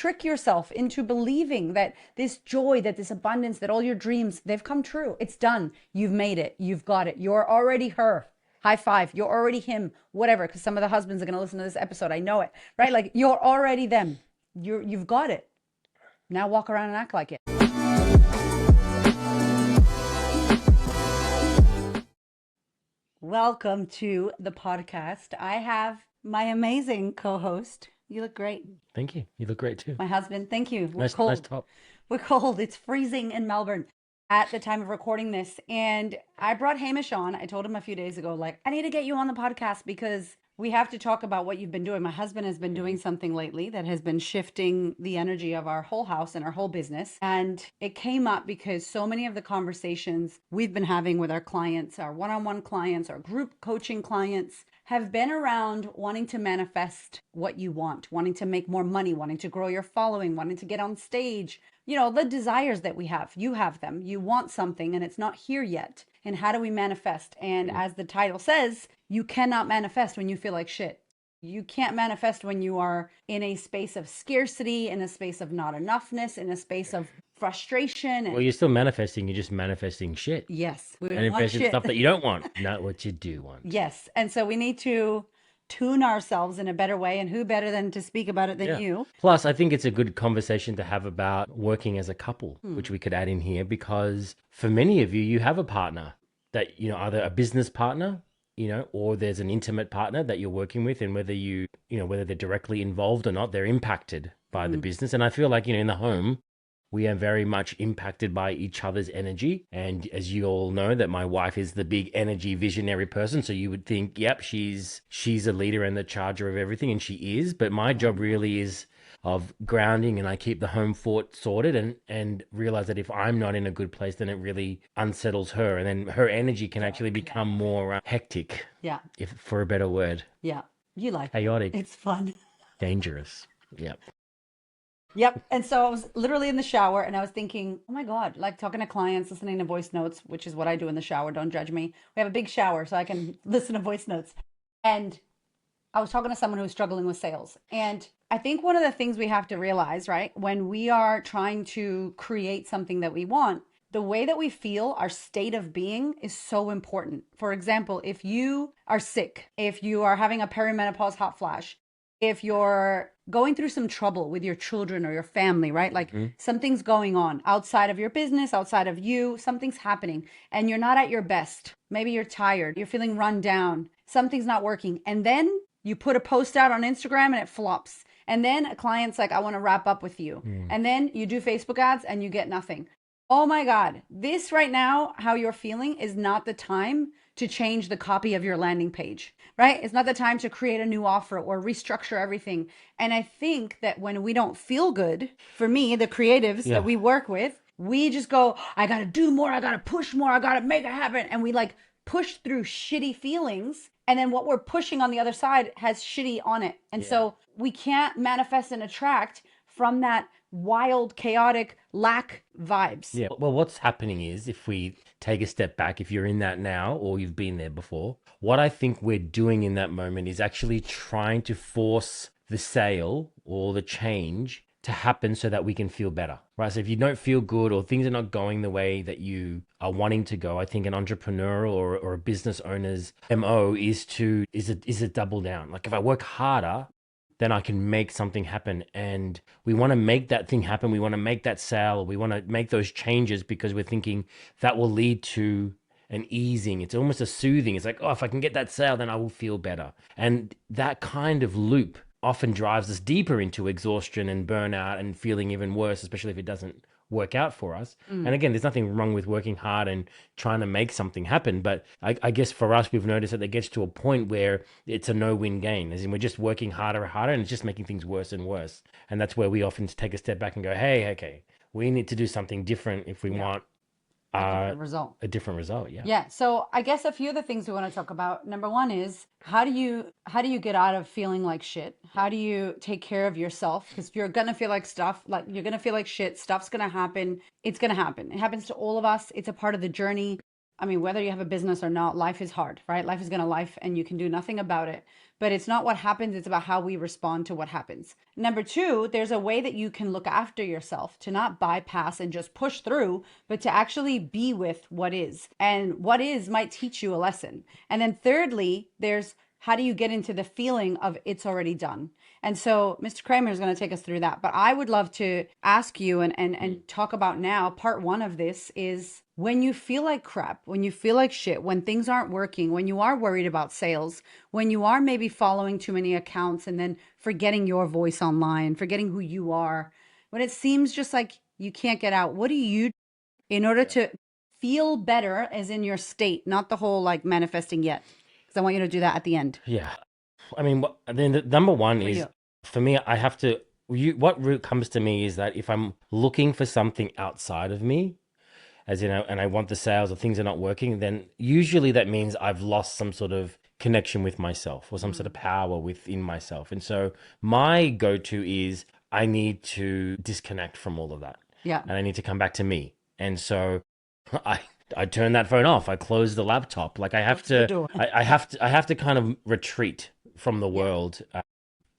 trick yourself into believing that this joy, that this abundance, that all your dreams, they've come true. It's done. You've made it. You've got it. You're already her. High five. You're already him, whatever. Because some of the husbands are going to listen to this episode. I know it, right? Like you're already them. You've got it. Now walk around and act like it. Welcome to the podcast. I have my amazing co-host. You look great. Thank you. You look great too. My husband. Thank you. We're Nice, cold. nice top. We're cold. It's freezing in Melbourne at the time of recording this. And I brought Hamish on. I told him a few days ago, like, I need to get you on the podcast because we have to talk about what you've been doing. My husband has been doing something lately that has been shifting the energy of our whole house and our whole business. And it came up because so many of the conversations we've been having with our clients, our one-on-one clients, our group coaching clients, have been around wanting to manifest what you want, wanting to make more money, wanting to grow your following, wanting to get on stage. You know, the desires that we have, you have them. You want something and it's not here yet. And how do we manifest? And as the title says, you cannot manifest when you feel like shit. You can't manifest when you are in a space of scarcity, in a space of not enoughness, in a space of frustration. Well, you're still manifesting. You're just manifesting shit. Yes, we And want manifesting shit. stuff that you don't want, not what you do want. Yes, and so we need to tune ourselves in a better way. And who better than to speak about it than you? Plus, I think it's a good conversation to have about working as a couple, which we could add in here, because for many of you, you have a partner that, you know, either a business partner, you know, or there's an intimate partner that you're working with, and whether whether they're directly involved or not, they're impacted by the business. And I feel like, you know, in the home, we are very much impacted by each other's energy. And as you all know, that my wife is the big energy visionary person. So you would think, yep, she's a leader and the charger of everything. And she is. But my job really is of grounding, and I keep the home fort sorted and realize that if I'm not in a good place, then it really unsettles her. And then her energy can actually become more hectic. Yeah. If for a better word. Yeah. You like it. Chaotic. It's fun. Dangerous. Yep. Yep. And so I was literally in the shower and I was thinking, oh my God, like talking to clients, listening to voice notes, which is what I do in the shower. Don't judge me. We have a big shower so I can listen to voice notes. And I was talking to someone who was struggling with sales. And I think one of the things we have to realize, right, when we are trying to create something that we want, the way that we feel, our state of being is so important. For example, if you are sick, if you are having a perimenopause hot flash, if you're going through some trouble with your children or your family, right? Like something's going on outside of your business, outside of you, something's happening and you're not at your best. Maybe you're tired, you're feeling run down, something's not working. And then you put a post out on Instagram and it flops. And then a client's like, I want to wrap up with you. And then you do Facebook ads and you get nothing. Oh my God, this right now, how you're feeling is not the time to change the copy of your landing page, right? It's not the time to create a new offer or restructure everything. And I think that when we don't feel good, for me, the creatives that we work with, we just go, I got to do more. I got to push more. I got to make it happen. And we like push through shitty feelings. And then what we're pushing on the other side has shitty on it. And so we can't manifest and attract from that wild, chaotic lack vibes. Yeah. Well, what's happening is, if we take a step back, if you're in that now or you've been there before, what I think we're doing in that moment is actually trying to force the sale or the change to happen so that we can feel better, right? So if you don't feel good or things are not going the way that you are wanting to go, I think an entrepreneur or a business owner's MO is a double down. Like, if I work harder, then I can make something happen. And we want to make that thing happen. We want to make that sale. We want to make those changes because we're thinking that will lead to an easing. It's almost a soothing. It's like, oh, if I can get that sale, then I will feel better. And that kind of loop often drives us deeper into exhaustion and burnout and feeling even worse, especially if it doesn't work out for us. And again, there's nothing wrong with working hard and trying to make something happen. But I guess for us, we've noticed that it gets to a point where it's a no-win game, as in we're just working harder and harder, and it's just making things worse and worse. And that's where we often take a step back and go, hey, okay, we need to do something different if we want a different result. Yeah. So I guess a few of the things we want to talk about. Number one is how do you get out of feeling like shit? How do you take care of yourself? Because you're gonna feel like you're gonna feel like shit. Stuff's gonna happen. It's gonna happen. It happens to all of us. It's a part of the journey. I mean, whether you have a business or not, life is hard, right? Life is going to life and you can do nothing about it. But it's not what happens, it's about how we respond to what happens. Number two, there's a way that you can look after yourself to not bypass and just push through, but to actually be with what is. And what is might teach you a lesson. And then thirdly, there's how do you get into the feeling of it's already done? And so Mr. Kramer is going to take us through that. But I would love to ask you and talk about now. Part one of this is when you feel like crap, when you feel like shit, when things aren't working, when you are worried about sales, when you are maybe following too many accounts and then forgetting your voice online, forgetting who you are, when it seems just like you can't get out, what do you do in order to feel better as in your state, not the whole like manifesting yet? Because I want you to do that at the end Yeah. I mean, then the number one for is you. for me, I have to, what route comes to me is that if I'm looking for something outside of me, as you know, and I want the sales or things are not working, then usually that means I've lost some sort of connection with myself or some sort of power within myself. And so my go-to is I need to disconnect from all of that Yeah. and I need to come back to me. And so I I turn that phone off. I close the laptop. Like Close the door. I have to kind of retreat from the Yeah. world.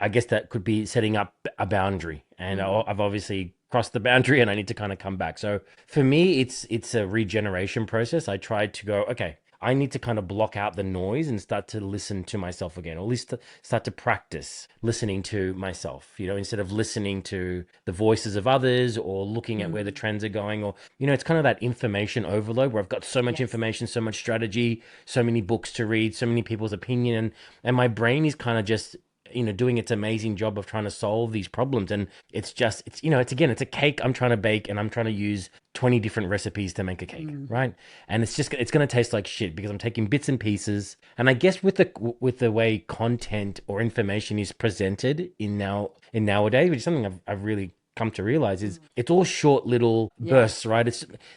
I guess that could be setting up a boundary, and Mm. I've obviously crossed the boundary, and I need to kind of come back. So for me, it's a regeneration process. I try to go, okay, I need to kind of block out the noise and start to listen to myself again, or at least to start to practice listening to myself. You know, instead of listening to the voices of others or looking at where the Mm. trends are going, or it's kind of that information overload where I've got so much Yes. information, so much strategy, so many books to read, so many people's opinion, and my brain is kind of just doing its amazing job of trying to solve these problems. And it's a cake I'm trying to bake and I'm trying to use 20 different recipes to make a cake, Mm. right? And it's going to taste like shit because I'm taking bits and pieces. And I guess with the way content or information is presented in nowadays, which is something I've really come to realize, is it's all short little Yeah. bursts, right?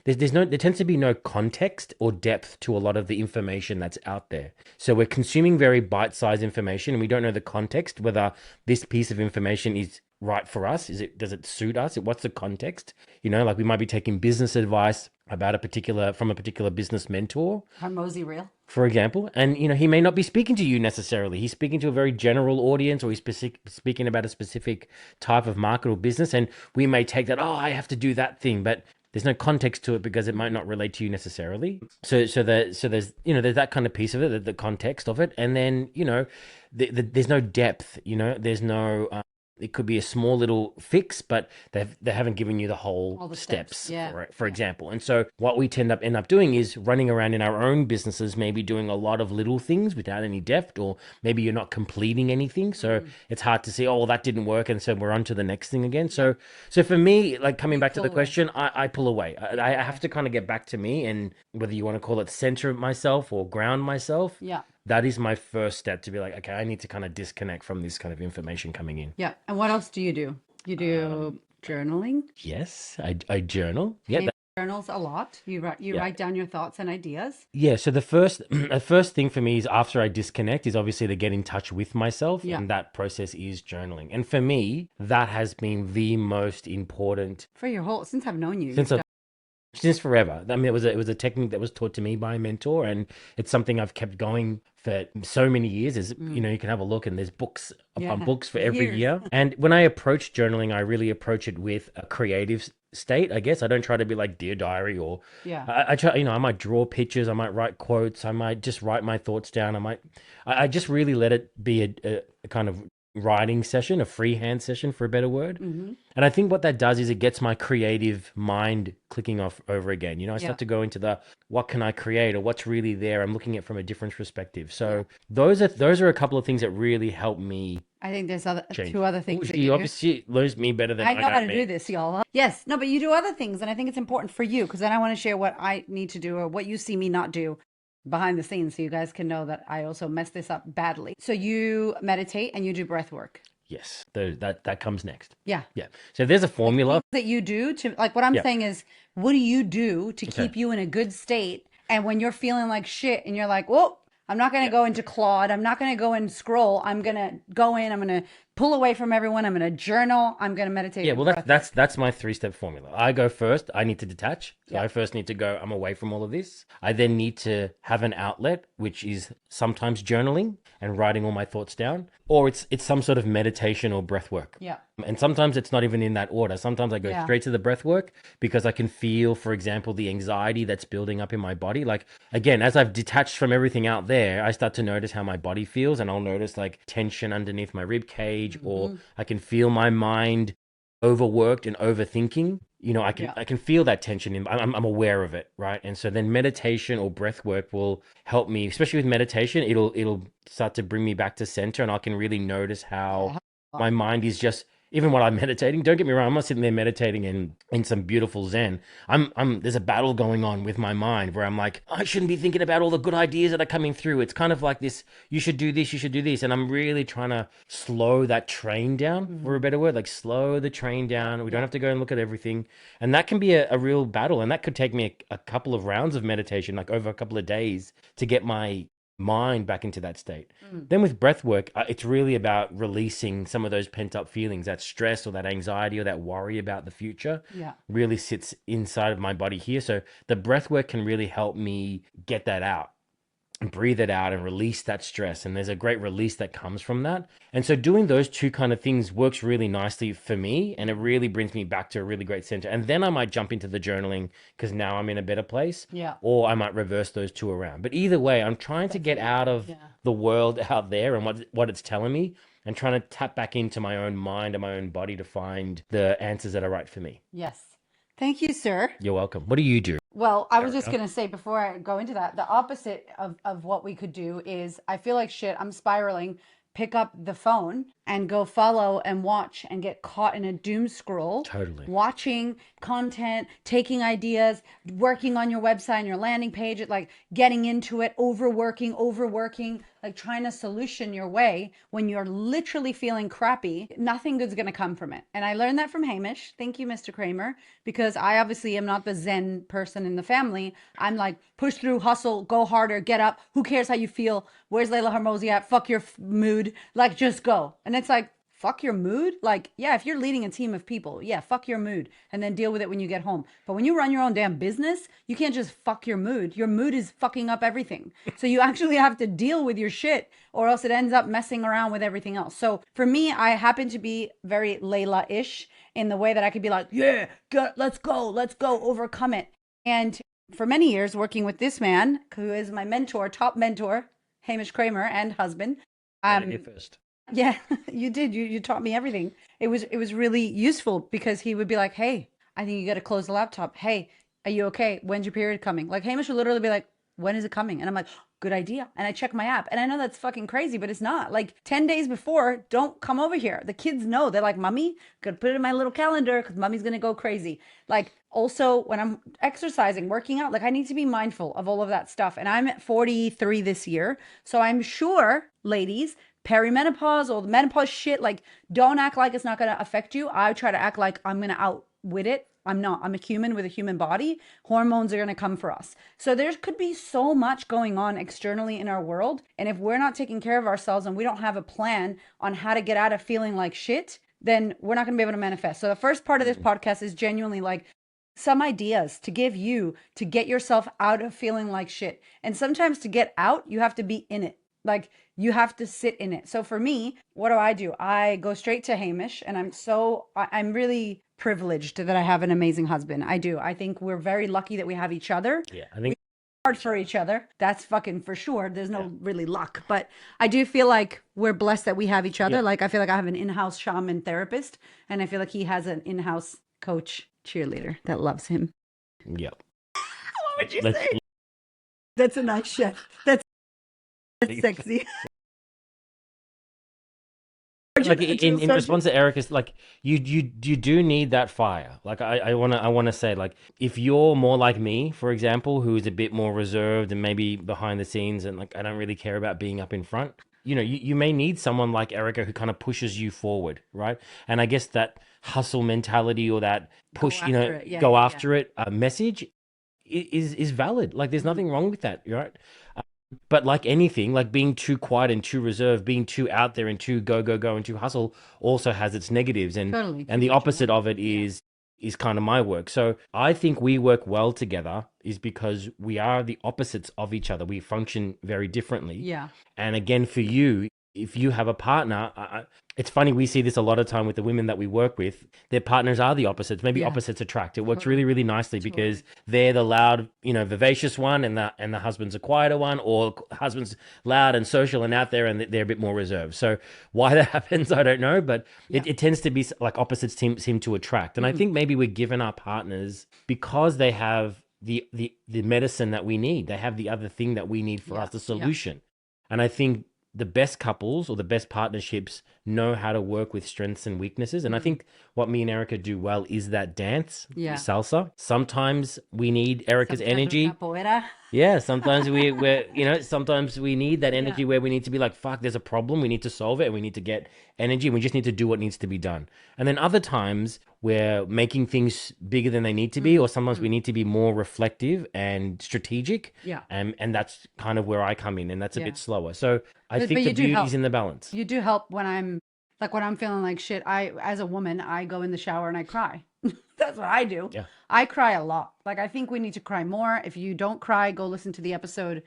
There tends to be no context or depth to a lot of the information that's out there. So we're consuming very bite-sized information and we don't know the context, whether this piece of information is right for us. Does it suit us? What's the context? Like we might be taking business advice about from a particular business mentor, Harmozy real. for example, and he may not be speaking to you necessarily. He's speaking to a very general audience, or he's speaking about a specific type of market or business, and we may take that, oh, I have to do that thing, but there's no context to it because it might not relate to you necessarily. So there's there's that kind of piece of it, the context of it, and then there's no depth. There's no. It could be a small little fix, but they haven't given you the whole All the steps. steps Yeah. for it, for Yeah. example. And so what we end up doing is running around in our own businesses, maybe doing a lot of little things without any depth, or maybe you're not completing anything. So Mm. it's hard to see, oh, well, that didn't work, and so we're on to the next thing again. So for me, like coming You back to pull the away. question, I pull away. I Okay. have to kind of get back to me, and whether you want to call it center myself or ground myself, Yeah. that is my first step to be like, okay, I need to kind of disconnect from this kind of information coming in. Yeah. And what else do you do? You do journaling. Yes, I journal. Yeah, Hamish journals a lot. You yeah. write down your thoughts and ideas. Yeah, so the first the first thing for me is after I disconnect is obviously to get in touch with myself, Yeah. and that process is journaling. And for me, that has been the most important For your whole since I've known you, since you've I've done. since forever. I mean, it was a technique that was taught to me by a mentor, and it's something I've kept going for so many years. Is Mm. you can have a look, and there's books upon Yeah. books for every Years. year. And when I approach journaling, I really approach it with a creative state. I guess I don't try to be like Dear Diary, or Yeah. I try. I might draw pictures, I might write quotes, I might just write my thoughts down. I just really let it be a kind of writing session, a freehand session, for a better word. Hmm. And I think what that does is it gets my creative mind clicking off over again. I Yeah. start to go into the what can I create, or what's really there. I'm looking at it from a different perspective. Yeah. So those are a couple of things that really help me I think there's change. two other Oh, things that she you do. obviously knows me better than I I know know how to do me. this, y'all. Yes. No, but you do other things, and I think it's important for you because then I want to share what I need to do or what you see me not do behind the scenes so you guys can know that I also mess this up badly. So you meditate and you do breath work. Yes, that comes next. Yeah. Yeah. So there's a Like formula. things that you do to like what I'm Yeah. saying is what do you do to Okay. keep you in a good state and when you're feeling like shit and you're like, "Well, I'm not going to Yeah. go into Claude. I'm not going to go and scroll. I'm going to go in. I'm going to pull away from everyone. I'm going to journal. I'm going to meditate Yeah, and well, breath work. that's my three-step formula. I go first. I need to detach. So Yeah. I first need to go, I'm away from all of this. I then need to have an outlet, which is sometimes journaling and writing all my thoughts down, or it's some sort of meditation or breath work. Yeah. And sometimes it's not even in that order. Sometimes I go Yeah. straight to the breath work because I can feel, for example, the anxiety that's building up in my body. Like, again, as I've detached from everything out there, I start to notice how my body feels, and I'll notice like tension underneath my rib cage, or Hmm. I can feel my mind overworked and overthinking. Yeah. I can feel that tension in, I'm aware of it, right? And so then meditation or breath work will help me, especially with meditation. It'll start to bring me back to center, and I can really notice how Yeah. my mind is just, even when I'm meditating, don't get me wrong, I'm not sitting there meditating in some beautiful zen. I'm there's a battle going on with my mind where I'm like, I shouldn't be thinking about all the good ideas that are coming through. It's kind of like this, you should do this, you should do this. And I'm really trying to slow that train down, for Hmm. a better word, like slow the train down. We don't Yeah. have to go and look at everything. And that can be a real battle. And that could take me a couple of rounds of meditation, like over a couple of days, to get my mind back into that state. Mm. Then with breath work, it's really about releasing some of those pent up feelings, that stress or that anxiety or that worry about the future Yeah. really sits inside of my body here. So the breath work can really help me get that out and breathe it out and release that stress. And there's a great release that comes from that. And so doing those two kind of things works really nicely for me. And it really brings me back to a really great center. And then I might jump into the journaling because now I'm in a better place. Yeah. Or I might reverse those two around. But either way, I'm trying to That's get amazing. out of Yeah. the world out there and what it's telling me, and trying to tap back into my own mind and my own body to find the answers that are right for me. Yes. Thank you, sir. You're welcome. What do you do, Well, I was just Erica? going to say before I go into that, the opposite of what we could do is I feel like shit, I'm spiraling. Pick up the phone and go follow and watch and get caught in a doom scroll, Totally. watching content, taking ideas, working on your website and your landing page, like getting into it, overworking, like trying to solution your way when you're literally feeling crappy. Nothing good's going to come from it. And I learned that from Hamish. Thank you, Mr. Kramer, because I obviously am not the Zen person in the family. I'm like, push through, hustle, go harder, get up. Who cares how you feel? Where's Layla Hormozy at? Fuck your mood. Like, just go. And it's like, fuck your mood. Like, yeah, if you're leading a team of people, yeah, fuck your mood and then deal with it when you get home. But when you run your own damn business, you can't just fuck your mood. Your mood is fucking up everything. So you actually have to deal with your shit, or else it ends up messing around with everything else. So for me, I happen to be very Layla-ish in the way that I could be like, yeah, let's go, overcome it. And for many years, working with this man, who is my mentor, top mentor, Hamish Kramer, and husband. Heard it here Um, first. yeah, you did. You taught me everything. It was really useful because he would be like, "Hey, I think you got to close the laptop. Hey, are you okay? When's your period coming?" Like Hamish would literally be like, "When is it coming?" And I'm like, "Good idea." And I check my app, and I know that's fucking crazy, but it's not. Like 10 days before, don't come over here. The kids know. They're like, "Mommy, gotta put it in my little calendar because mommy's gonna go crazy." Like also when I'm exercising, working out, like I need to be mindful of all of that stuff. And I'm at 43 this year, so I'm sure, ladies, perimenopause or the menopause shit, like don't act like it's not going to affect you. I try to act like I'm going to outwit it. I'm not. I'm a human with a human body. Hormones are going to come for us. So there could be so much going on externally in our world. And if we're not taking care of ourselves and we don't have a plan on how to get out of feeling like shit, then we're not going to be able to manifest. So the first part of this Mm. podcast is genuinely like some ideas to give you to get yourself out of feeling like shit. And sometimes to get out, you have to be in it. Like you have to sit in it. So for me, what do? I go straight to Hamish, and I'm really privileged that I have an amazing husband. I do. I think we're very lucky that we have each other. Yeah, I think Hard each for other. each other. That's fucking for sure. There's Yeah. no really luck, but I do feel like we're blessed that we have each other. Yep. Like I feel like I have an in-house shaman therapist, and I feel like he has an in-house coach cheerleader that loves him. Yep. What would you Let's say? That's a nice chef. That's sexy. like Until in social. response to Erica's, like you do need that fire. Like I wanna say, like, if you're more like me, for example, who is a bit more reserved and maybe behind the scenes, and like I don't really care about being up in front, you may need someone like Erica who kind of pushes you forward, right? And I guess that hustle mentality, or that Go push, after it. Yeah, go yeah, yeah. after it, message is valid. Like there's Mhm. nothing wrong with that, right? But like anything, like being too quiet and too reserved, being too out there and too go go go and too hustle also has its negatives. Totally. And Too the much at opposite once. of it Yeah. is kind of my work. So I think we work well together is because we are the opposites of each other. We function very differently. Yeah. And again, for you, if you have a partner, it's funny, we see this a lot of time with the women that we work with. Their partners are the opposites. Maybe Yeah. opposites attract. It works really, Totally. really nicely because Totally. they're the loud, vivacious one, and the husband's a quieter one, or husband's loud and social and out there, and they're a bit more reserved. So why that happens, I don't know, but Yeah. it tends to be like opposites seem to attract. And I think maybe we're given our partners because they have the medicine that we need. They have the other thing that we need for Yeah. us, the Yeah. solution. And I think the best couples or the best partnerships know how to work with strengths and weaknesses. And I think what me and Erica do well is that dance, Yeah. salsa. Sometimes we need Erica's Sometimes with energy. capoeira. Yeah, sometimes sometimes we need that Yeah. energy where we need to be like, fuck, there's a problem, we need to solve it, and we need to get energy, and we just need to do what needs to be done. And then other times we're making things bigger than they need to be, or sometimes we need to be more reflective and strategic. Yeah. And that's kind of where I come in, and that's a Yeah. bit slower. So I But think the you do beauty's help. in the balance. You do help when I'm feeling like shit. As a woman, I go in the shower and I cry. That's what I do. Yeah. I cry a lot. Like I think we need to cry more. If you don't cry, go listen to the episode.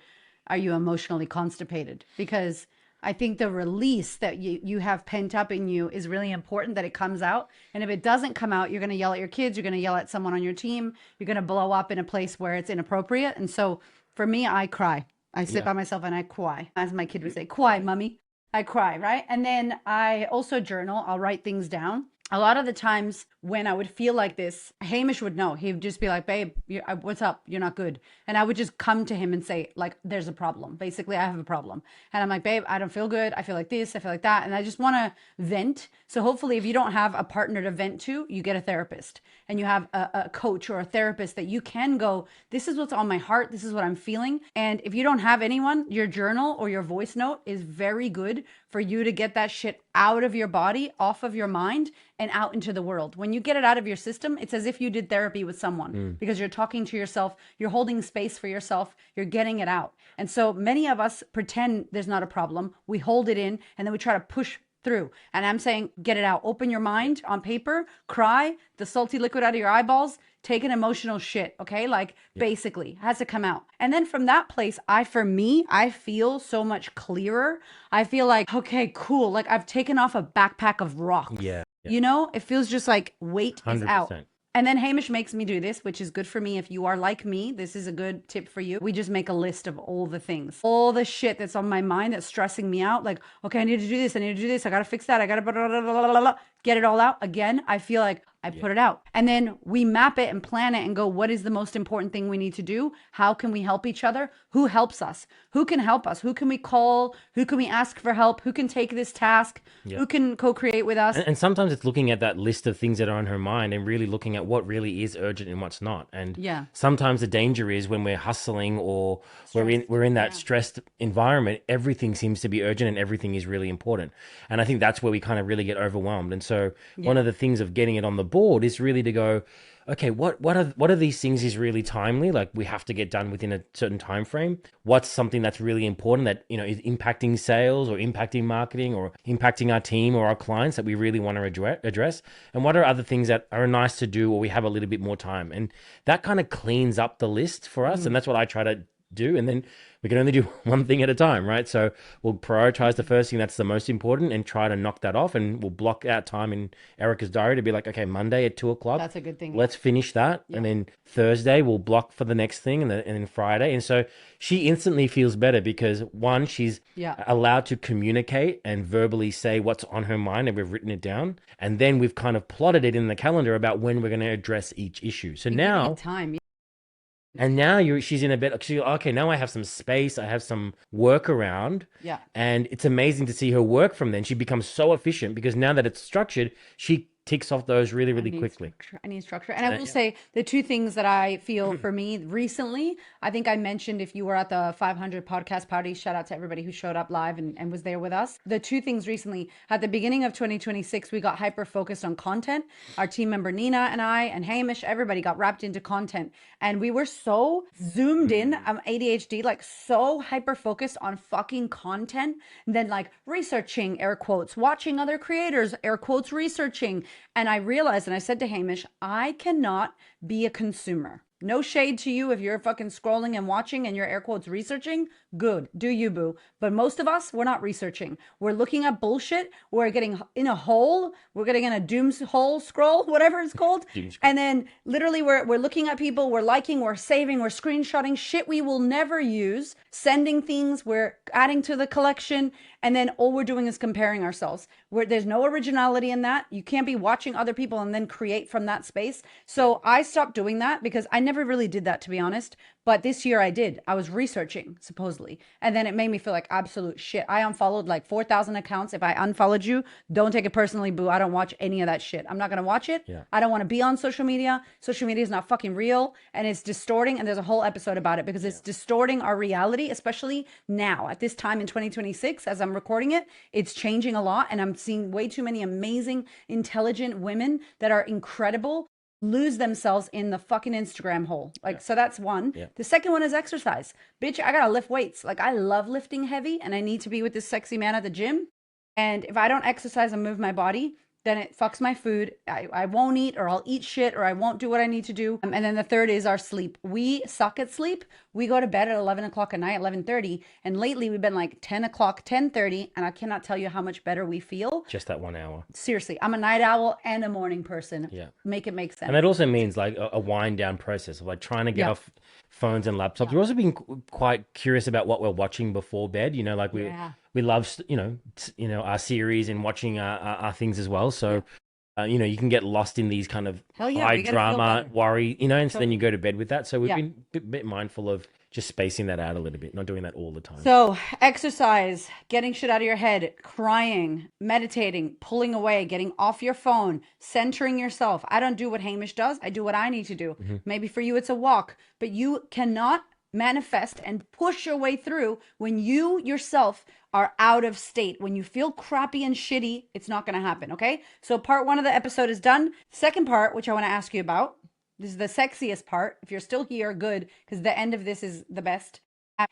Are you emotionally constipated? Because I think the release that you have pent up in you is really important that it comes out. And if it doesn't come out, you're going to yell at your kids, you're going to yell at someone on your team, you're going to blow up in a place where it's inappropriate. And so for me, I cry. I sit Yeah. by myself and I cry. As my kid would say, cry, mummy. I cry, right? And then I also journal. I'll write things down. A lot of the times when I would feel like this, Hamish would know. He would just be like, babe, what's up? You're not good. And I would just come to him and say, like, there's a problem. Basically, I have a problem. And I'm like, babe, I don't feel good. I feel like this. I feel like that. And I just want to vent. So hopefully, if you don't have a partner to vent to, you get a therapist and you have a coach or a therapist that you can go, this is what's on my heart. This is what I'm feeling. And if you don't have anyone, your journal or your voice note is very good for you to get that shit out of your body, off of your mind, and out into the world. When you get it out of your system, it's as if you did therapy with someone because you're talking to yourself, you're holding space for yourself, you're getting it out. And so many of us pretend there's not a problem. We hold it in and then we try to push through. And I'm saying, get it out. Open your mind on paper, cry, the salty liquid out of your eyeballs, take an emotional shit, okay? Like basically has to come out. And then from that place, for me, I feel so much clearer. I feel like, okay, cool. Like I've taken off a backpack of rocks. Yeah. Yeah. It feels just like weight is out. 100%. And then Hamish makes me do this, which is good for me. If you are like me, this is a good tip for you. We just make a list of all the things, all the shit that's on my mind that's stressing me out. Like, okay, I need to do this. I need to do this. I got to fix that. I got to get it all out. Again, I feel like I put it out. And then we map it and plan it and go, what is the most important thing we need to do? How can we help each other? Who helps us? Who can help us? Who can we call? Who can we ask for help? Who can take this task? Yeah. Who can co-create with us? And sometimes it's looking at that list of things that are on her mind and really looking at what really is urgent and what's not. And Yeah. sometimes the danger is when we're hustling or we're in that stressed environment, everything seems to be urgent and everything is really important. And I think that's where we kind of really get overwhelmed. And so one of the things of getting it on the board is really to go, okay, what are these things is really timely, like we have to get done within a certain time frame? What's something that's really important that is impacting sales or impacting marketing or impacting our team or our clients that we really want to address? And what are other things that are nice to do or we have a little bit more time? And that kind of cleans up the list for us. And that's what I try to do. And then we can only do one thing at a time, right? So we'll prioritize the first thing that's the most important and try to knock that off. And we'll block out time in Erica's diary to be like, okay, Monday at 2 o'clock. That's a good thing. Let's finish that. And then Thursday we'll block for the next thing and then Friday. And so she instantly feels better because one, she's allowed to communicate and verbally say what's on her mind and we've written it down. And then we've kind of plotted it in the calendar about when we're going to address each issue. So now time. and now she's in a bit, okay, now I have some space. I have some work around. Yeah. And it's amazing to see her work from then. She becomes so efficient because now that it's structured, she ticks off those really, I really need quickly. structure. I need structure. And I will Yeah. say the two things that I feel for me recently, I think I mentioned if you were at the 500 podcast party, shout out to everybody who showed up live and was there with us. The two things recently, at the beginning of 2026, we got hyper focused on content. Our team member Nina and I and Hamish, everybody got wrapped into content. And we were so zoomed in, ADHD, like so hyper focused on fucking content. And then like researching, air quotes, watching other creators, air quotes, researching. And I realized, and I said to Hamish, I cannot be a consumer. No shade to you if you're fucking scrolling and watching and you're air quotes researching. Good. Do you, boo. But most of us, we're not researching. We're looking at bullshit. We're getting in a hole. We're getting in a dooms hole scroll, whatever it's called. Doom scroll. And then literally we're looking at people, we're liking, we're saving, we're screenshotting shit we will never use, sending things, we're adding to the collection. And then all we're doing is comparing ourselves. There's no originality in that. You can't be watching other people and then create from that space. So I stopped doing that because I never really did that, to be honest. But this year I did. I was researching, supposedly. And then it made me feel like absolute shit. I unfollowed like 4,000 accounts. If I unfollowed you, don't take it personally, boo. I don't watch any of that shit. I'm not going to watch it. Yeah. I don't want to be on social media. Social media is not fucking real and it's distorting. And there's a whole episode about it because it's distorting our reality, especially now at this time in 2026. As I'm recording it, it's changing a lot. And I'm seeing way too many amazing, intelligent women that are incredible lose themselves in the fucking Instagram hole. Like, so that's one. Yeah. The second one is exercise. Bitch, I gotta lift weights. Like, I love lifting heavy and I need to be with this sexy man at the gym. And if I don't exercise and move my body, then it fucks my food. I won't eat, or I'll eat shit, or I won't do what I need to do. And then the third is our sleep. We suck at sleep. We go to bed at 11 o'clock at night, 11:30. And lately we've been like 10 o'clock, 10:30. And I cannot tell you how much better we feel. Just that 1 hour. Seriously, I'm a night owl and a morning person. Yeah. Make it make sense. And that also means like a wind down process of like trying to get Yeah. off phones and laptops. Yeah. We're also being quite curious about what we're watching before bed. You know, like Yeah. we love our series and watching our things as well. So you can get lost in these kind of Hell yeah, high we gotta feel drama better. worry, and so then Totally. you go to bed with that. So we've Yeah. been a bit mindful of just spacing that out a little bit, not doing that all the time. So, exercise, getting shit out of your head, crying, meditating, pulling away, getting off your phone, centering yourself. I don't do what Hamish does. I do what I need to do. Maybe for you, it's a walk, but you cannot manifest and push your way through when you yourself are out of state. When you feel crappy and shitty, it's not going to happen. Okay. So, part one of the episode is done. Second part, which I want to ask you about. This is the sexiest part. If you're still here, good, because the end of this is the best.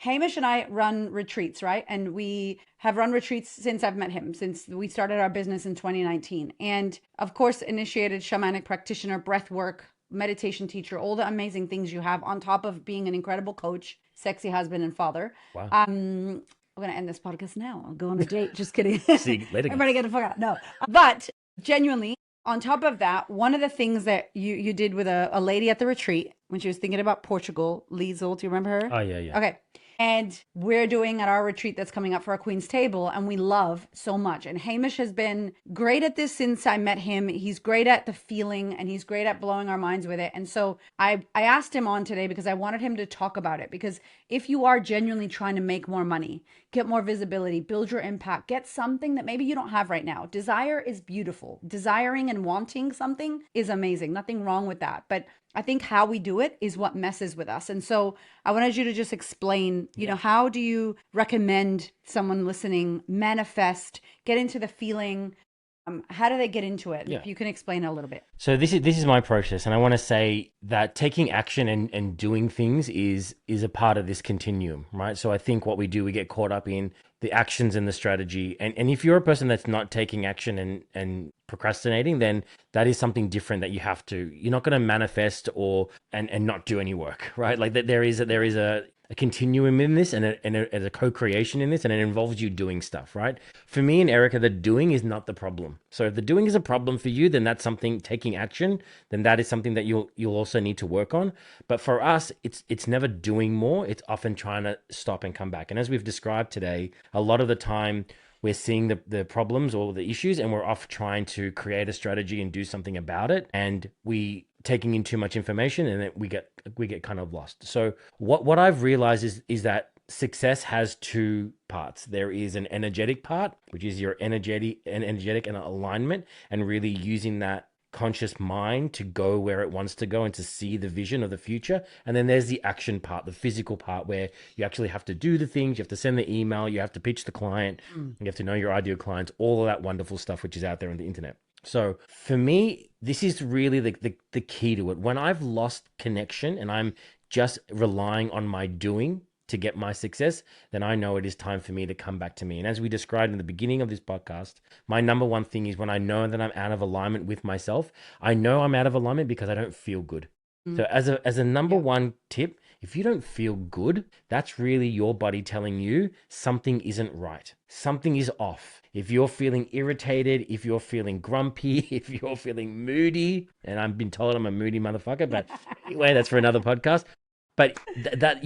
Hamish and I run retreats, right? And we have run retreats since I've met him, since we started our business in 2019. And of course, initiated shamanic practitioner, breathwork, meditation teacher, all the amazing things you have on top of being an incredible coach, sexy husband and father. Wow. We're going to end this podcast now. I'll go on a date. Just kidding. See you later, guys. Everybody get the fuck out. No. But genuinely, on top of that, one of the things that you did with a lady at the retreat when she was thinking about Portugal, Liesel, do you remember her? Oh yeah. Okay. And we're doing at our retreat that's coming up for our Queen's Table, and we love so much. And Hamish has been great at this since I met him. He's great at the feeling, and he's great at blowing our minds with it. And so I asked him on today because I wanted him to talk about it. Because if you are genuinely trying to make more money, get more visibility, build your impact, get something that maybe you don't have right now. Desire is beautiful. Desiring and wanting something is amazing. Nothing wrong with that. But I think how we do it is what messes with us. And so I wanted you to just explain, how do you recommend someone listening manifest, get into the feeling? How do they get into it? Yeah. If you can explain a little bit. So this is my process, and I want to say that taking action and doing things is a part of this continuum, right? So I think what we do, we get caught up in the actions and the strategy, and if you're a person that's not taking action and procrastinating, then that is something different that you're not going to manifest and not do any work, right? Like that there is a continuum in this and a co-creation in this, and it involves you doing stuff, right? For me and Erika, the doing is not the problem. So if the doing is a problem for you, then that's something, taking action, then that is something that you'll also need to work on. But for us, it's never doing more. It's often trying to stop and come back. And as we've described today, a lot of the time we're seeing the problems or the issues, and we're off trying to create a strategy and do something about it. And we taking in too much information, and then we get kind of lost. So what I've realized is that success has two parts. There is an energetic part, which is your energetic and alignment, and really using that conscious mind to go where it wants to go and to see the vision of the future. And then there's the action part, the physical part, where you actually have to do the things, you have to send the email, you have to pitch the client, Mm. you have to know your ideal clients, all of that wonderful stuff which is out there on the internet. So for me, this is really the key to it. When I've lost connection and I'm just relying on my doing to get my success, then I know it is time for me to come back to me. And as we described in the beginning of this podcast, my number one thing is when I know that I'm out of alignment with myself, I know I'm out of alignment because I don't feel good. So Mm. as a number Yep. one tip, if you don't feel good, that's really your body telling you something isn't right. Something is off. If you're feeling irritated, if you're feeling grumpy, if you're feeling moody, and I've been told I'm a moody motherfucker, but anyway, that's for another podcast. But that's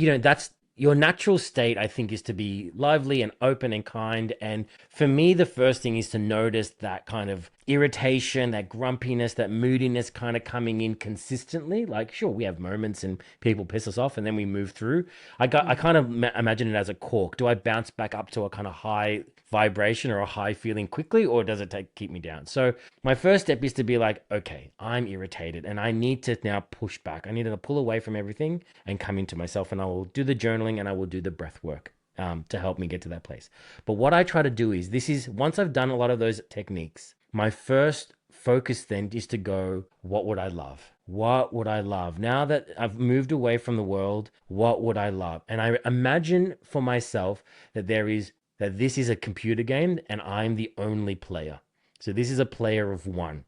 your natural state, I think, is to be lively and open and kind. And for me, the first thing is to notice that kind of irritation, that grumpiness, that moodiness kind of coming in consistently. Like, sure, we have moments and people piss us off and then we move through. I Mm. kind of imagine it as a cork. Do I bounce back up to a kind of high vibration or a high feeling quickly, or does it keep me down? So my first step is to be like, okay, I'm irritated and I need to now push back. I need to pull away from everything and come into myself. And I will do the journaling and I will do the breath work to help me get to that place. But what I try to do is once I've done a lot of those techniques, my first focus then is to go, what would I love? What would I love? Now that I've moved away from the world, what would I love? And I imagine for myself that this is a computer game and I'm the only player. So this is a player of one.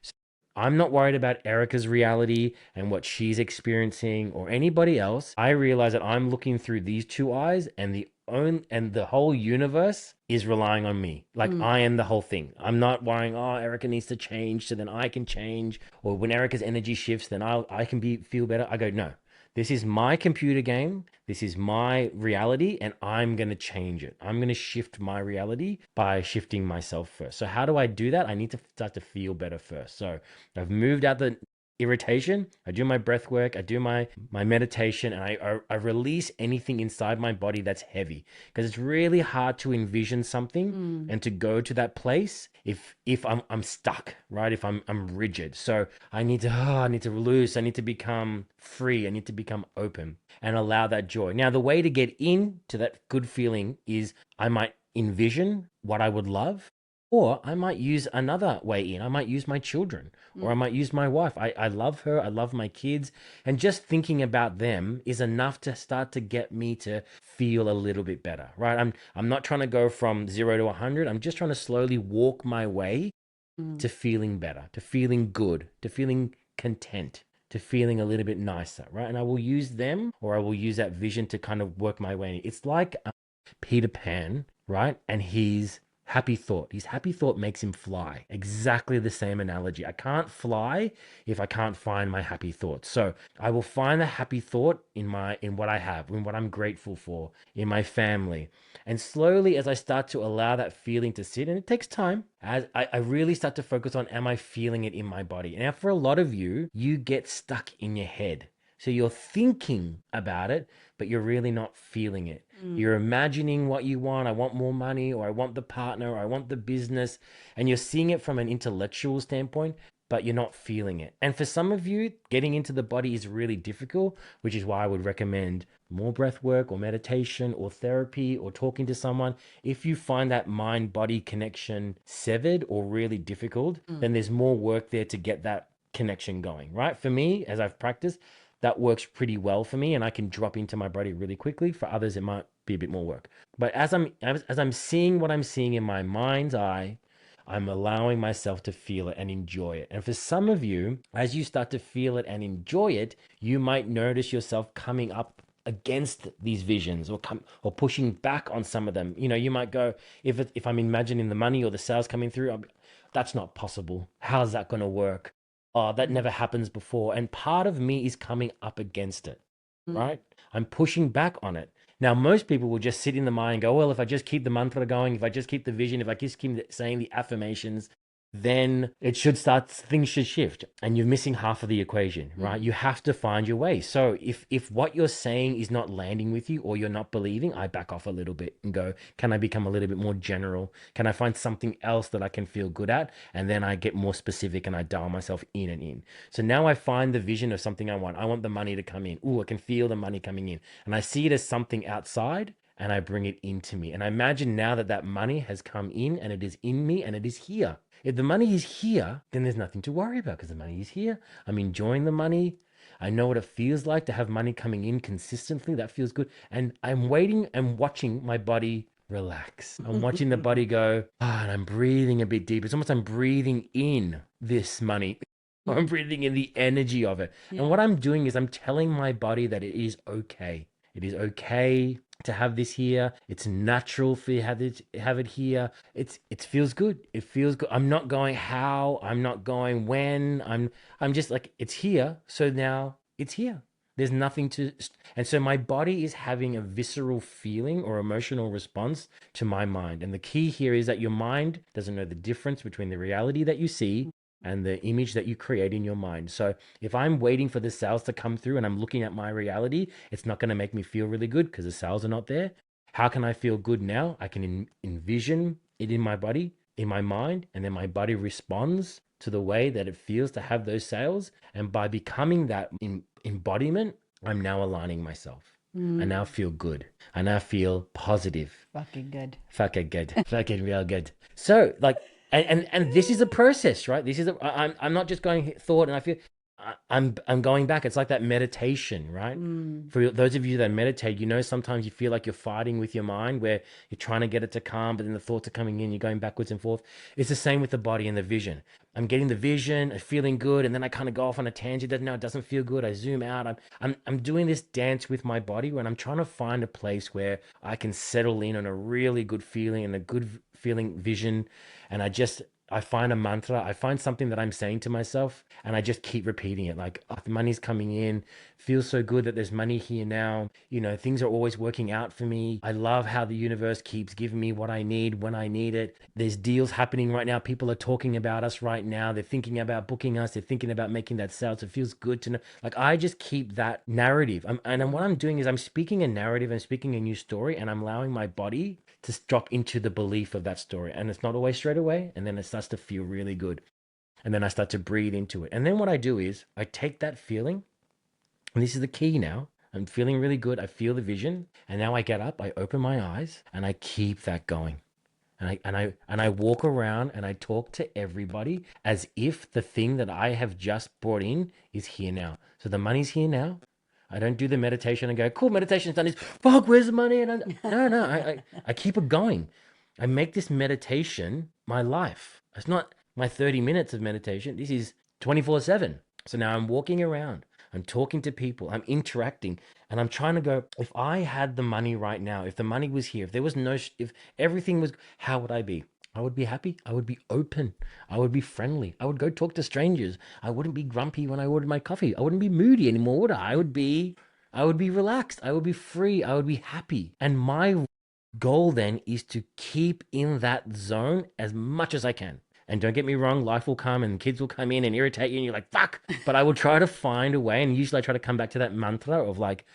So I'm not worried about Erika's reality and what she's experiencing or anybody else. I realize that I'm looking through these two eyes and the whole universe is relying on me. Like Mm. I am the whole thing. I'm not worrying, oh, Erika needs to change so then I can change. Or when Erika's energy shifts, then I can feel better. I go, no. This is my computer game. This is my reality, and I'm going to change it. I'm going to shift my reality by shifting myself first. So, how do I do that? I need to start to feel better first. So, I've moved out the irritation. I do my breath work. I do my meditation, and I release anything inside my body that's heavy because it's really hard to envision something Mm. and to go to that place if I'm stuck, right? If I'm rigid. So I need to loose. I need to become free. I need to become open and allow that joy. Now, the way to get into that good feeling is I might envision what I would love, or I might use another way in. I might use my children, or I Mm. might use my wife. I love her. I love my kids. And just thinking about them is enough to start to get me to feel a little bit better, right? I'm not trying to go from 0 to 100. I'm just trying to slowly walk my way Mm. to feeling better, to feeling good, to feeling content, to feeling a little bit nicer, right? And I will use them or I will use that vision to kind of work my way in. It's like Peter Pan, right? And his happy thought makes him fly. Exactly the same analogy. I can't fly if I can't find my happy thoughts. So I will find the happy thought in what I have, in what I'm grateful for, in my family. And slowly, as I start to allow that feeling to sit, and it takes time, as I really start to focus on, am I feeling it in my body? Now, for a lot of you, you get stuck in your head. So you're thinking about it, but you're really not feeling it. Mm. You're imagining what you want. I want more money, or I want the partner, or I want the business. And you're seeing it from an intellectual standpoint, but you're not feeling it. And for some of you, getting into the body is really difficult, which is why I would recommend more breath work or meditation or therapy or talking to someone. If you find that mind body connection severed or really difficult, Mm. then there's more work there to get that connection going, right? For me, as I've practiced, that works pretty well for me and I can drop into my body really quickly. For others, it might be a bit more work. But as I'm seeing what I'm seeing in my mind's eye, I'm allowing myself to feel it and enjoy it. And for some of you, as you start to feel it and enjoy it, you might notice yourself coming up against these visions or pushing back on some of them. You might go, if I'm imagining the money or the sales coming through, that's not possible. How's that going to work? Oh, that Mm. never happens before. And part of me is coming up against it, Mm. right? I'm pushing back on it. Now, most people will just sit in the mind and go, well, if I just keep the mantra going, if I just keep the vision, if I just keep saying the affirmations, then it should start, things should shift, and you're missing half of the equation, right? You have to find your way. So if what you're saying is not landing with you, or you're not believing, I back off a little bit and go, can I become a little bit more general? Can I find something else that I can feel good at? And then I get more specific and I dial myself in and in. So now I find the vision of something I want. I want the money to come in. Ooh, I can feel the money coming in, and I see it as something outside, and I bring it into me. And I imagine now that that money has come in and it is in me and it is here. If the money is here, then there's nothing to worry about because the money is here. I'm enjoying the money. I know what it feels like to have money coming in consistently. That feels good. And I'm waiting and watching my body relax. I'm watching the body go, and I'm breathing a bit deeper. It's almost I'm breathing in this money. I'm breathing in the energy of it. And Yeah. what I'm doing is I'm telling my body that it is okay. It is okay to have this here. It's natural for you to have it here. It feels good. It feels good. I'm not going how, I'm not going when. I'm just like, it's here. So now it's here. There's nothing to, and so my body is having a visceral feeling or emotional response to my mind. And the key here is that your mind doesn't know the difference between the reality that you see and the image that you create in your mind. So if I'm waiting for the sales to come through and I'm looking at my reality, it's not going to make me feel really good because the sales are not there. How can I feel good now? I can envision it in my body, in my mind, and then my body responds to the way that it feels to have those sales. And by becoming that embodiment, I'm now aligning myself. I now feel good. I now feel positive. Fucking good. Fucking good. Fucking real good. So like, and this is a process, right? This is I'm not just going thought, and I feel I'm going back. It's like that meditation, right? For those of you that meditate, you know, sometimes you feel like you're fighting with your mind, where you're trying to get it to calm, but then the thoughts are coming in, you're going backwards and forth. It's the same with the body and the vision. I'm getting the vision, feeling good, and then I kind of go off on a tangent. No, it doesn't feel good. I zoom out. I'm doing this dance with my body when I'm trying to find a place where I can settle in on a really good feeling and a good feeling vision, and I find a mantra. I find something that I'm saying to myself, and I just keep repeating it. Like, oh, the money's coming in. Feels so good that there's money here now. You know, things are always working out for me. I love how the universe keeps giving me what I need when I need it. There's deals happening right now. People are talking about us right now. They're thinking about booking us. They're thinking about making that sale. So it feels good to know. Like, I just keep that narrative. What I'm doing is I'm speaking a narrative and speaking a new story, and I'm allowing my body to drop into the belief of that story. And it's not always straight away. And then it starts to feel really good. And then I start to breathe into it. And then what I do is I take that feeling, and this is the key now. I'm feeling really good. I feel the vision. And now I get up, I open my eyes, and I keep that going. And I walk around and I talk to everybody as if the thing that I have just brought in is here now. So the money's here now. I don't do the meditation and go, cool, meditation's done. Is fuck, where's the money? And I keep it going. I make this meditation my life. It's not my 30 minutes of meditation. This is 24/7. So now I'm walking around, I'm talking to people, I'm interacting, and I'm trying to go, if I had the money right now, if the money was here, if there was no, if everything was, how would I be? I would be happy. I would be open. I would be friendly. I would go talk to strangers. I wouldn't be grumpy when I ordered my coffee. I wouldn't be moody anymore, would I? I would be relaxed. I would be free. I would be happy. And my goal then is to keep in that zone as much as I can. And don't get me wrong, life will come and kids will come in and irritate you, and you're like, fuck. But I will try to find a way. And usually I try to come back to that mantra of like,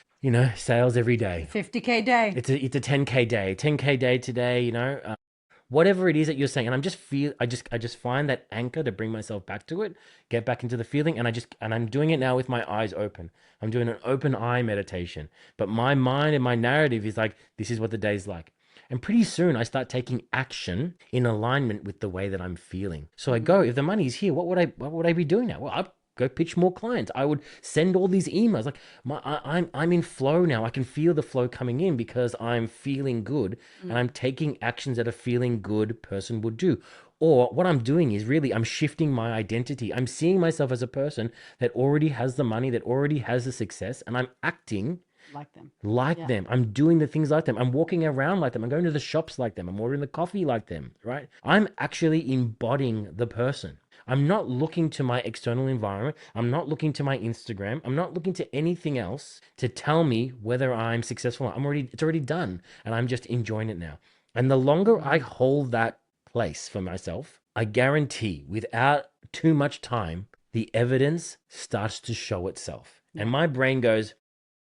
sales every day. 50K day. It's a 10K day, 10K day today, whatever it is that you're saying. And I just find that anchor to bring myself back to it, get back into the feeling. And I'm doing it now with my eyes open. I'm doing an open eye meditation, but my mind and my narrative is like, this is what the day's like. And pretty soon I start taking action in alignment with the way that I'm feeling. So I go, if the money's here, what would I be doing now? Well, I'd go pitch more clients. I would send all these emails. Like I'm in flow now. I can feel the flow coming in because I'm feeling good, and I'm taking actions that a feeling good person would do. Or what I'm doing is really, I'm shifting my identity. I'm seeing myself as a person that already has the money, that already has the success, and I'm acting Like them. like Yeah. them. I'm doing the things like them. I'm walking around like them. I'm going to the shops like them. I'm ordering the coffee like them, right? I'm actually embodying the person. I'm not looking to my external environment. I'm not looking to my Instagram. I'm not looking to anything else to tell me whether I'm successful. It's already done, and I'm just enjoying it now. And the longer I hold that place for myself, I guarantee without too much time, the evidence starts to show itself. And my brain goes,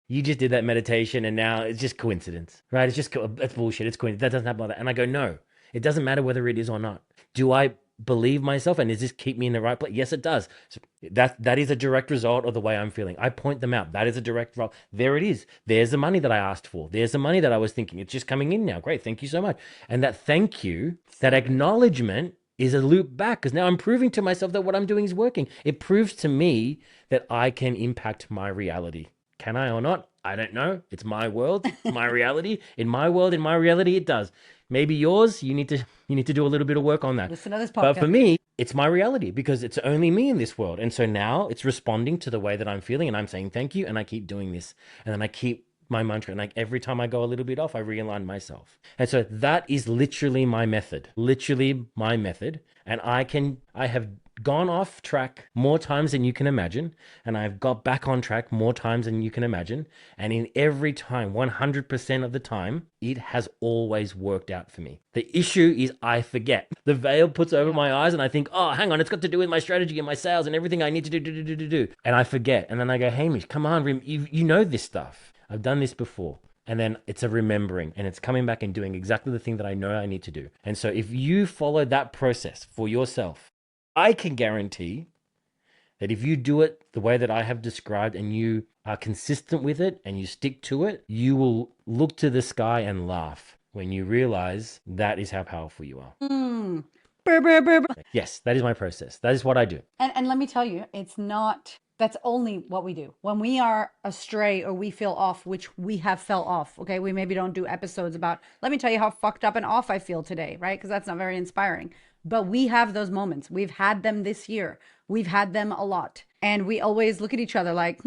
you just did that meditation and now it's just coincidence, right? It's just, that's bullshit. It's coincidence. That doesn't happen like that. And I go, no, it doesn't matter whether it is or not. Do I believe myself and does this keep me in the right place? Yes, it does. So that is a direct result of the way I'm feeling. I point them out. That is a direct result. There it is. There's the money that I asked for. There's the money that I was thinking. It's just coming in now. Great. Thank you so much. And that thank you, that acknowledgement is a loop back because now I'm proving to myself that what I'm doing is working. It proves to me that I can impact my reality. Can I or not? I don't know. It's my world, my reality. In my world, in my reality, it does. Maybe yours, you need to do a little bit of work on that. Listen to this But for podcast. me, it's my reality because it's only me in this world. And so now it's responding to the way that I'm feeling and I'm saying thank you and I keep doing this. And then I keep my mantra and like every time I go a little bit off, I realign myself. And so that is literally my method. Literally my method. And I have gone off track more times than you can imagine, and I've got back on track more times than you can imagine. And in every time, 100% of the time, it has always worked out for me. The issue is I forget. The veil puts over my eyes and I think, oh, hang on, it's got to do with my strategy and my sales and everything I need to do. And I forget. And then I go, Hamish, come on, you know this stuff. I've done this before. And then it's a remembering and it's coming back and doing exactly the thing that I know I need to do. And so if you follow that process for yourself, I can guarantee that if you do it the way that I have described and you are consistent with it and you stick to it, you will look to the sky and laugh when you realize that is how powerful you are. Mm. Brr, brr, brr, brr. Yes, that is my process. That is what I do. And let me tell you, it's not, that's only what we do. When we are astray or we feel off, which we have fell off, okay? We maybe don't do episodes about, let me tell you how fucked up and off I feel today, right? Because that's not very inspiring. But we have those moments. We've had them this year. We've had them a lot. And we always look at each other like,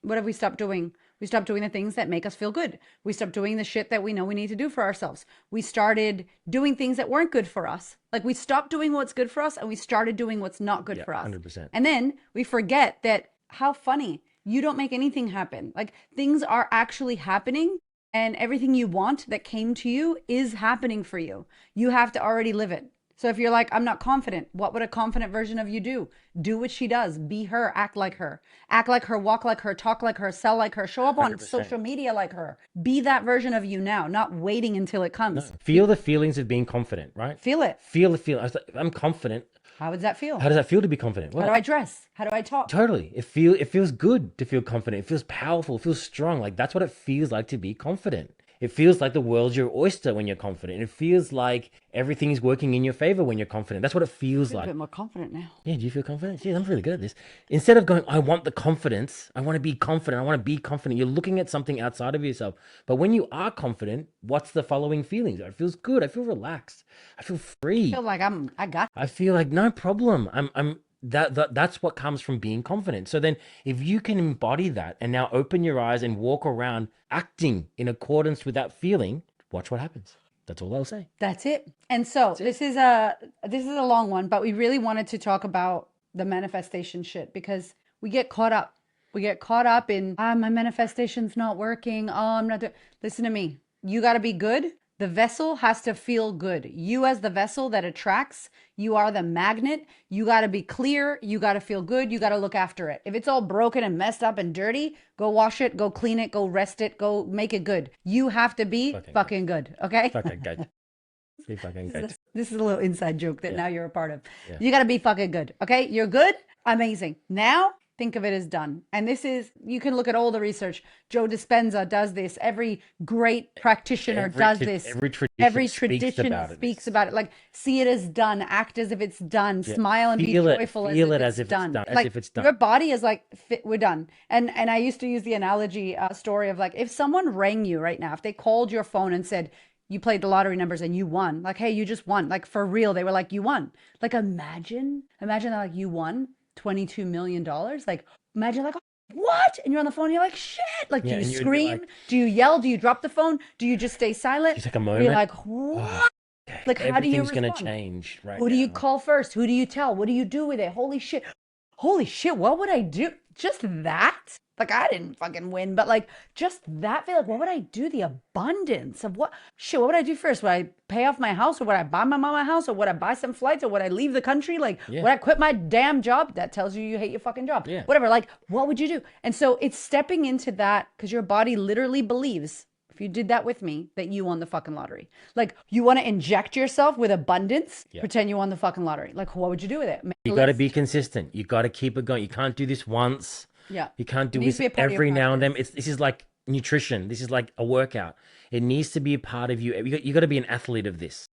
what have we stopped doing? We stopped doing the things that make us feel good. We stopped doing the shit that we know we need to do for ourselves. We started doing things that weren't good for us. Like we stopped doing what's good for us and we started doing what's not good for us. 100%. And then we forget that how funny. You don't make anything happen. Like things are actually happening and everything you want that came to you is happening for you. You have to already live it. So if you're like, I'm not confident, what would a confident version of you do? Do what she does. Be her. Act like her. Act like her. Walk like her. Talk like her. Sell like her. Show up on 100%. social media like her. Be that version of you now, not waiting until it comes. Feel the feelings of being confident, right? Feel it. Feel the feeling. I'm confident. How does that feel? How does that feel to be confident? How do I dress? How do I talk? Totally. It feels good to feel confident. It feels powerful. It feels strong. Like that's what it feels like to be confident. It feels like the world's your oyster when you're confident. It feels like everything is working in your favor when you're confident. That's what it feels I'm like. a bit more confident now. Yeah, do you feel confident? Geez, I'm really good at this. Instead of going, I want the confidence, I want to be confident, I want to be confident, you're looking at something outside of yourself. But when you are confident, what's the following feelings? It feels good. I feel relaxed. I feel free. I feel like I got I feel like no problem. That's what comes from being confident. So then if you can embody that and now open your eyes and walk around acting in accordance with that feeling, watch what happens. That's all I'll say. That's it. And so this is a long one, but we really wanted to talk about the manifestation shit because we get caught up. We get caught up in my manifestation's not working. Oh, I'm not doing. Listen to me. You got to be good. The vessel has to feel good. You as the vessel that attracts, you are the magnet. You got to be clear. You got to feel good. You got to look after it. If it's all broken and messed up and dirty, go wash it, go clean it, go rest it, go make it good. You have to be fucking good. Okay? Fucking good. Be fucking good. This is a little inside joke that now you're a part of. Yeah. You got to be fucking good. Okay? You're good. Amazing. Now think of it as done. And this is, you can look at all the research. Joe Dispenza does this. Every great practitioner does this. Every tradition speaks about it. Like, see it as done. Act as if it's done. Yeah. Smile and feel be joyful as if it's done. As like, if it's done. Your body is like, we're done. And I used to use the analogy story of like, if someone rang you right now, if they called your phone and said, you played the lottery numbers and you won. Like, hey, you just won. Like, for real. They were like, you won. Like, imagine that, like, you won $22 million. Like, imagine like, what? And you're on the phone and you're like, shit. Like, do you scream? Like, do you yell? Do you drop the phone? Do you just stay silent? You take a moment. You're like, what? Oh, okay. Like, how do you respond? Everything's going to change right Who do you call first? Who do you tell? What do you do with it? Holy shit. What would I do? just that, like I didn't fucking win, but like just that feel, like what would I do? The abundance of what shit, what would I do first? Would I pay off my house, or would I buy my mom a house, or would I buy some flights, or would I leave the country? Like Yeah. would I quit my damn job? That tells you you hate your fucking job. Yeah. Whatever. Like what would you do? And so it's stepping into that, because your body literally believes, if you did that with me, that you won the fucking lottery. Like you want to inject yourself with abundance, Yeah. pretend you won the fucking lottery. Like what would you do with it? Make a You got to list. be consistent. You got to keep it going. You can't do this once. Yeah. You can't It do needs this to be a part of your every now and then. practice. This is like nutrition. This is like a workout. It needs to be a part of you. You got to be an athlete of this.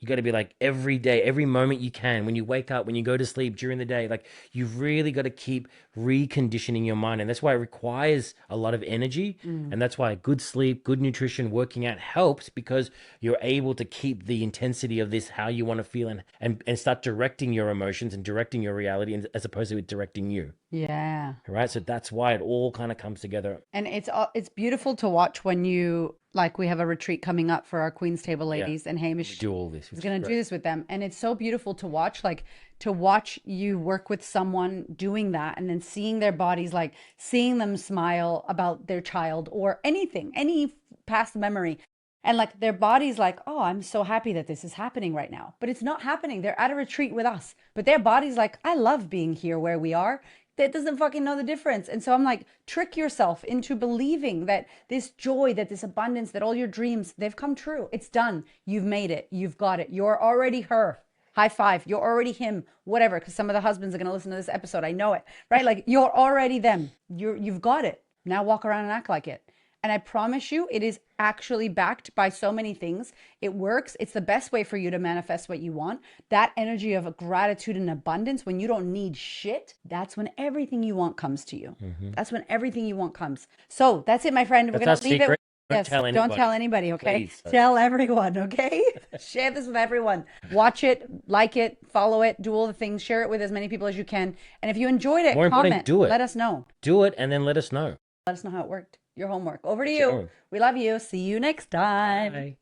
You got to be like every day, every moment you can, when you wake up, when you go to sleep, during the day, like you've really got to keep reconditioning your mind. And that's why it requires a lot of energy. And that's why good sleep, good nutrition, working out helps, because you're able to keep the intensity of this, how you want to feel, and start directing your emotions and directing your reality, as opposed to it directing you. Yeah. Right. So that's why it all kind of comes together. And it's beautiful to watch when you, like, we have a retreat coming up for our Queen's Table Yeah. ladies, and We Hamish do all this. is which going is to do great. this with them. And it's so beautiful to watch, like to watch you work with someone doing that, and then seeing their bodies, like seeing them smile about their child or anything, any past memory. And like their body's like, oh, I'm so happy that this is happening right now. But it's not happening. They're at a retreat with us. But their body's like, I love being here where we are. That doesn't fucking know the difference. And so I'm like, trick yourself into believing that this joy, that this abundance, that all your dreams, they've come true. It's done. You've made it. You've got it. You're already her. High five. You're already him. Whatever. Because some of the husbands are going to listen to this episode. I know it. Right? Like you're already them. You've got it. Now walk around and act like it. And I promise you, it is actually backed by so many things. It works. It's the best way for you to manifest what you want. That energy of gratitude and abundance, when you don't need shit, that's when everything you want comes to you. That's when everything you want comes. So that's it, my friend. We're That's going our to leave it. secret. Don't Yes, tell don't anybody. tell anybody, okay? Please. Tell everyone, okay? Share this with everyone. Watch it, like it, follow it, do all the things. Share it with as many people as you can. And if you enjoyed it, More important, comment. do it. Let us know. Do it and then let us know. Let us know how it worked. Your homework. Over to Sure. you. We love you. See you next time. Bye.